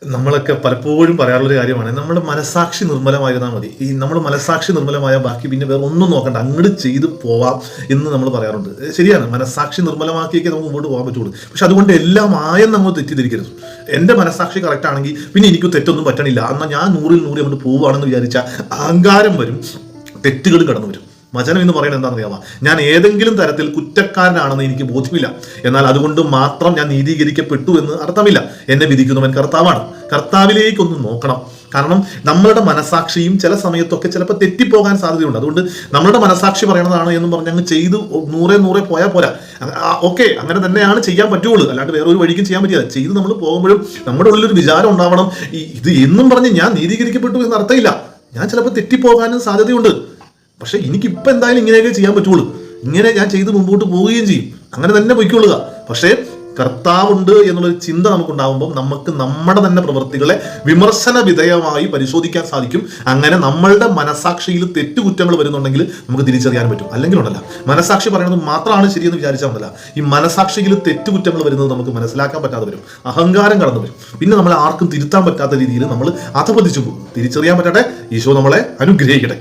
നമ്മളൊക്കെ പലപ്പോഴും പറയാറുള്ളൊരു കാര്യമാണ്, നമ്മുടെ മനസാക്ഷി നിർമ്മലമായിരുന്നാൽ മതി. നമ്മുടെ മനസാക്ഷി നിർമ്മലമായ ബാക്കി പിന്നെ വേറെ ഒന്നും നോക്കണ്ട, അങ്ങോട്ട് ചെയ്ത് പോവാം എന്ന് നമ്മൾ പറയാറുണ്ട്. ശരിയാണ്, മനസാക്ഷി നിർമ്മലമാക്കിയൊക്കെ നമുക്ക് മുമ്പോട്ട് പോകാൻ പറ്റുള്ളൂ. പക്ഷെ അതുകൊണ്ട് എല്ലാം ആയം നമ്മൾ തെറ്റിദ്ധരിക്കരുത്. എൻ്റെ മനസാക്ഷി കറക്റ്റ് ആണെങ്കിൽ പിന്നെ എനിക്ക് തെറ്റൊന്നും പറ്റണില്ല, എന്നാൽ ഞാൻ 100-ൽ 100 അങ്ങോട്ട് പോവുകയാണെന്ന് വിചാരിച്ച അഹങ്കാരം വരും, തെറ്റുകൾ കടന്നു വരും. വചനം എന്ന് പറയുന്നത് എന്താണെന്നറിയാമോ? ഞാൻ ഏതെങ്കിലും തരത്തിൽ കുറ്റക്കാരനാണെന്ന് എനിക്ക് ബോധ്യമില്ല, എന്നാൽ അതുകൊണ്ട് മാത്രം ഞാൻ നീതീകരിക്കപ്പെട്ടു എന്ന് അർത്ഥമില്ല. എന്നെ വിധിക്കുന്നവൻ കർത്താവാണ്. കർത്താവിലേക്കൊന്ന് നോക്കണം. കാരണം നമ്മളുടെ മനസാക്ഷിയും ചില സമയത്തൊക്കെ ചിലപ്പോൾ തെറ്റിപ്പോകാൻ സാധ്യതയുണ്ട്. അതുകൊണ്ട് നമ്മളുടെ മനസാക്ഷി പറയണതാണ് എന്നും പറഞ്ഞ് അങ്ങ് ചെയ്ത് 100-100 പോയാൽ പോരാ. ഓക്കെ, അങ്ങനെ തന്നെയാണ് ചെയ്യാൻ പറ്റുള്ളൂ, അല്ലാണ്ട് വേറെ ഒരു വഴിക്കും ചെയ്യാൻ പറ്റില്ല. ചെയ്ത് നമ്മൾ പോകുമ്പോഴും നമ്മുടെ ഉള്ളിലൊരു വിചാരം ഉണ്ടാവണം, ഇത് എന്നും പറഞ്ഞ് ഞാൻ നീതീകരിക്കപ്പെട്ടു എന്ന് അർത്ഥമില്ല. ഞാൻ ചിലപ്പോൾ തെറ്റിപ്പോകാനും സാധ്യതയുണ്ട്. പക്ഷെ എനിക്കിപ്പോൾ എന്തായാലും ഇങ്ങനെയൊക്കെ ചെയ്യാൻ പറ്റുള്ളൂ, ഇങ്ങനെ ഞാൻ ചെയ്ത് മുമ്പോട്ട് പോവുകയും ചെയ്യും, അങ്ങനെ തന്നെ പൊയ്ക്കൊള്ളുക. പക്ഷേ കർത്താവുണ്ട് എന്നുള്ളൊരു ചിന്ത നമുക്കുണ്ടാകുമ്പോൾ നമുക്ക് നമ്മുടെ തന്നെ പ്രവൃത്തികളെ വിമർശന വിധേയമായി പരിശോധിക്കാൻ സാധിക്കും. അങ്ങനെ നമ്മളുടെ മനസാക്ഷിയിൽ തെറ്റുകുറ്റങ്ങൾ വരുന്നുണ്ടെങ്കിൽ നമുക്ക് തിരിച്ചറിയാൻ പറ്റും. അല്ലെങ്കിൽ ഉണ്ടല്ല, മനസാക്ഷി പറയുന്നത് മാത്രമാണ് ശരിയെന്ന് വിചാരിച്ചാൽ ഉണ്ടല്ല, ഈ മനസാക്ഷിയിൽ തെറ്റുകുറ്റങ്ങൾ വരുന്നത് നമുക്ക് മനസ്സിലാക്കാൻ പറ്റാതെ വരും, അഹങ്കാരം കടന്നു വരും. പിന്നെ നമ്മളെ ആർക്കും തിരുത്താൻ പറ്റാത്ത രീതിയിൽ നമ്മൾ അധപതിച്ചു പോകും. തിരിച്ചറിയാൻ പറ്റട്ടെ. ഈശോ നമ്മളെ അനുഗ്രഹിക്കട്ടെ.